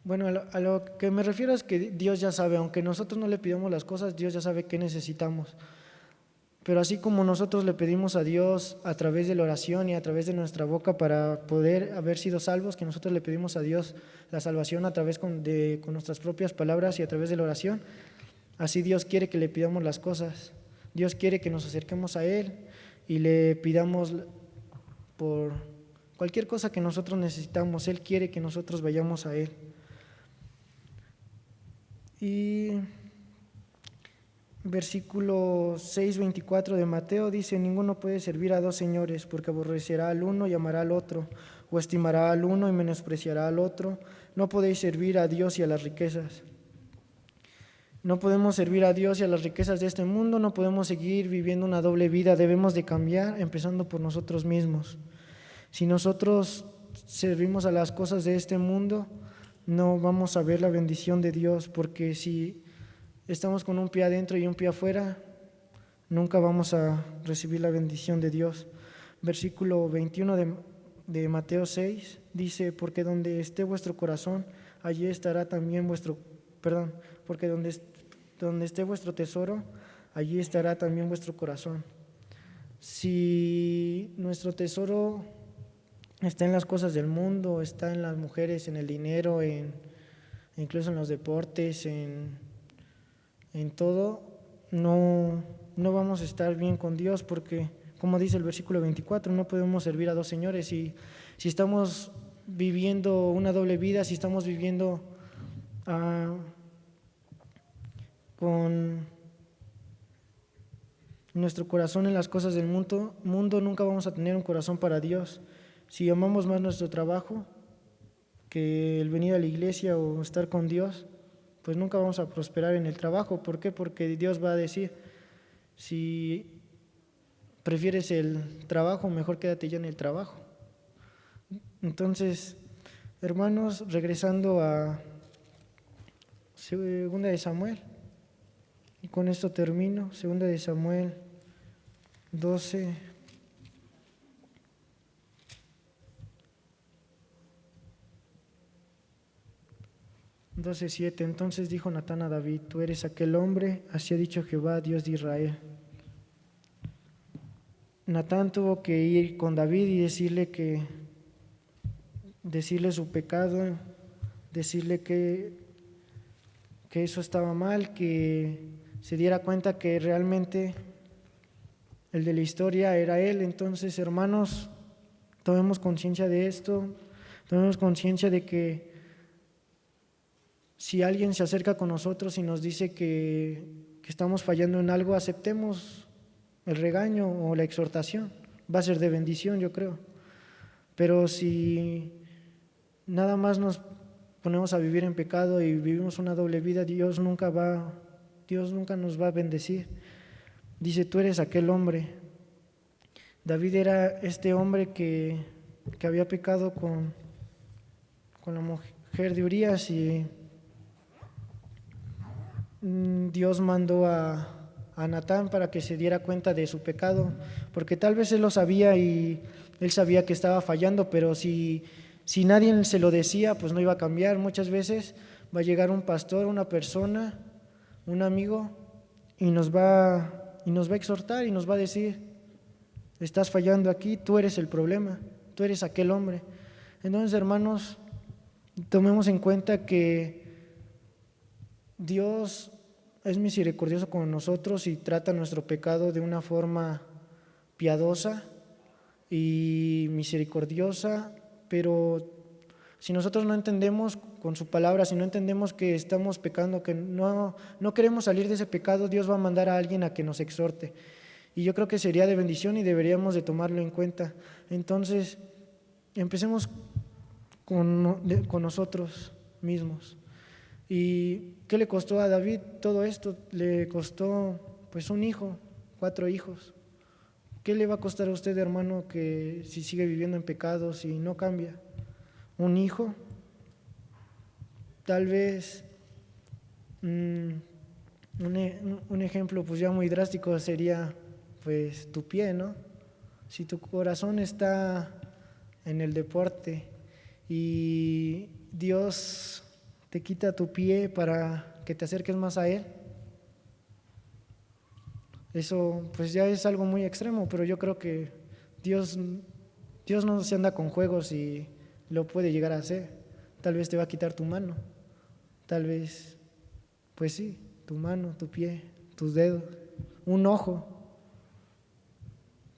Bueno, a lo que me refiero es que Dios ya sabe, aunque nosotros no le pidamos las cosas, Dios ya sabe qué necesitamos. Pero así como nosotros le pedimos a Dios a través de la oración y a través de nuestra boca para poder haber sido salvos, que nosotros le pedimos a Dios la salvación a través con nuestras propias palabras y a través de la oración, así Dios quiere que le pidamos las cosas. Dios quiere que nos acerquemos a Él y le pidamos por cualquier cosa que nosotros necesitamos. Él quiere que nosotros vayamos a Él. Y versículo 6:24 de Mateo dice: ninguno puede servir a 2 señores, porque aborrecerá al uno y amará al otro, o estimará al uno y menospreciará al otro. No podéis servir a Dios y a las riquezas. No podemos servir a Dios y a las riquezas de este mundo, no podemos seguir viviendo una doble vida, debemos de cambiar, empezando por nosotros mismos. Si nosotros servimos a las cosas de este mundo, no vamos a ver la bendición de Dios, porque si estamos con un pie adentro y un pie afuera, nunca vamos a recibir la bendición de Dios. Versículo 21 de Mateo 6 dice: porque donde esté vuestro corazón, allí estará también porque donde esté vuestro tesoro, allí estará también vuestro corazón. Si nuestro tesoro está en las cosas del mundo, está en las mujeres, en el dinero, incluso en los deportes, en todo, no vamos a estar bien con Dios, porque, como dice el versículo 24, no podemos servir a 2 señores. Y si estamos viviendo una doble vida, si estamos viviendo con nuestro corazón en las cosas del mundo, nunca vamos a tener un corazón para Dios. Si amamos más nuestro trabajo que el venir a la iglesia o estar con Dios, pues nunca vamos a prosperar en el trabajo. ¿Por qué? Porque Dios va a decir: si prefieres el trabajo, mejor quédate ya en el trabajo. Entonces, hermanos, regresando Segunda de Samuel. Y con esto termino. Segunda de Samuel 12. 12:7. Entonces dijo Natán a David: tú eres aquel hombre, así ha dicho Jehová, Dios de Israel. Natán tuvo que ir con David y decirle su pecado, decirle que eso estaba mal, que se diera cuenta que realmente el de la historia era él. Entonces, hermanos, tomemos conciencia de esto, tomemos conciencia de que si alguien se acerca con nosotros y nos dice que estamos fallando en algo, aceptemos el regaño o la exhortación. Va a ser de bendición, yo creo. Pero si nada más nos ponemos a vivir en pecado y vivimos una doble vida, Dios nunca nos va a bendecir. Dice: tú eres aquel hombre. David era este hombre que había pecado con la mujer de Urías, y Dios mandó a Natán para que se diera cuenta de su pecado, porque tal vez él lo sabía y él sabía que estaba fallando, pero si nadie se lo decía, pues no iba a cambiar. Muchas veces va a llegar un pastor, una persona, un amigo, y nos va a exhortar y nos va a decir: estás fallando aquí, tú eres el problema, tú eres aquel hombre. Entonces, hermanos, tomemos en cuenta que Dios es misericordioso con nosotros y trata nuestro pecado de una forma piadosa y misericordiosa, pero si nosotros no entendemos con su palabra, si no entendemos que estamos pecando, que no queremos salir de ese pecado, Dios va a mandar a alguien a que nos exhorte. Y yo creo que sería de bendición y deberíamos de tomarlo en cuenta. Entonces, empecemos con nosotros mismos. ¿Y qué le costó a David todo esto? Le costó pues un hijo, 4 hijos. ¿Qué le va a costar a usted, hermano, que si sigue viviendo en pecado, si no cambia? Un hijo. Tal vez un ejemplo pues ya muy drástico sería pues tu pie, ¿no? Si tu corazón está en el deporte y Dios te quita tu pie para que te acerques más a Él, eso pues ya es algo muy extremo, pero yo creo que Dios no se anda con juegos y lo puede llegar a hacer. Tal vez te va a quitar tu mano, tal vez, pues sí, tu mano, tu pie, tus dedos, un ojo,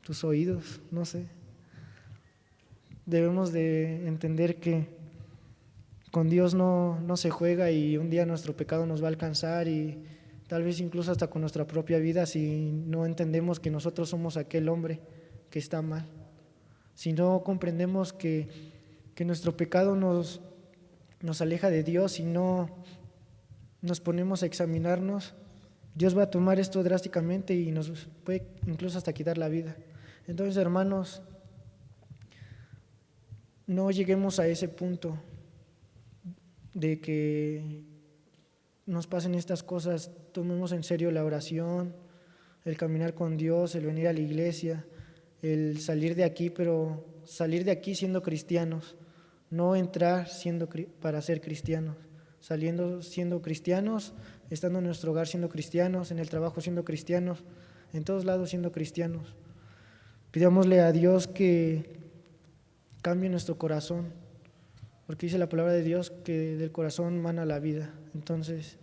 tus oídos, no sé. Debemos de entender que con Dios no se juega, y un día nuestro pecado nos va a alcanzar, y tal vez incluso hasta con nuestra propia vida, si no entendemos que nosotros somos aquel hombre que está mal. Si no comprendemos que nuestro pecado nos aleja de Dios y no nos ponemos a examinarnos, Dios va a tomar esto drásticamente y nos puede incluso hasta quitar la vida. Entonces, hermanos, no lleguemos a ese punto de que nos pasen estas cosas. Tomemos en serio la oración, el caminar con Dios, el venir a la iglesia, el salir de aquí, pero salir de aquí siendo cristianos, no entrar para ser cristianos, saliendo siendo cristianos, estando en nuestro hogar siendo cristianos, en el trabajo siendo cristianos, en todos lados siendo cristianos. Pidámosle a Dios que cambie nuestro corazón, porque dice la palabra de Dios que del corazón mana la vida. Entonces,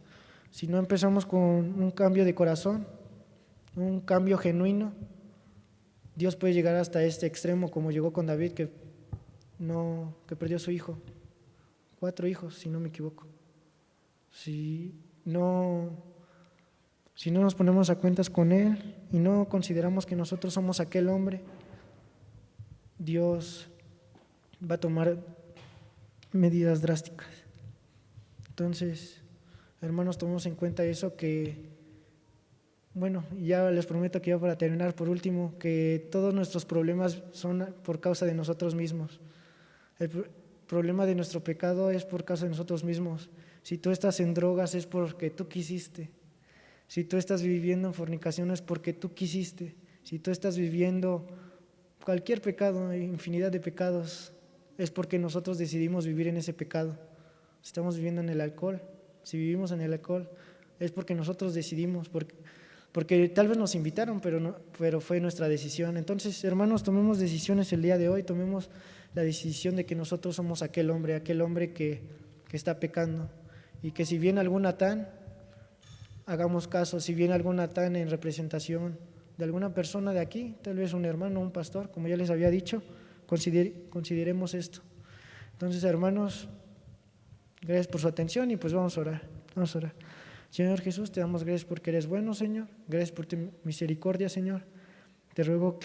si no empezamos con un cambio de corazón, un cambio genuino, Dios puede llegar hasta este extremo, como llegó con David, que perdió a su hijo, 4 hijos, si no me equivoco. Si no nos ponemos a cuentas con Él y no consideramos que nosotros somos aquel hombre, Dios va a tomar medidas drásticas. Entonces, hermanos, tomemos en cuenta eso, que, bueno, ya les prometo que ya para terminar, por último, que todos nuestros problemas son por causa de nosotros mismos. El problema de nuestro pecado es por causa de nosotros mismos, Si tú estás en drogas es porque tú quisiste. Si tú estás viviendo en fornicación es porque tú quisiste. Si tú estás viviendo cualquier pecado, infinidad de pecados, es porque nosotros decidimos vivir en ese pecado. Si estamos viviendo en el alcohol, si vivimos en el alcohol, es porque nosotros decidimos, porque tal vez nos invitaron, pero fue nuestra decisión. Entonces, hermanos, tomemos decisiones el día de hoy, tomemos la decisión de que nosotros somos aquel hombre que está pecando, y que si viene algún Natán, hagamos caso. Si viene algún Natán en representación de alguna persona de aquí, tal vez un hermano, un pastor, como ya les había dicho, consideremos esto. Entonces, hermanos, gracias por su atención y pues vamos a orar. Vamos a orar. Señor Jesús, te damos gracias porque eres bueno, Señor. Gracias por tu misericordia, Señor. Te ruego que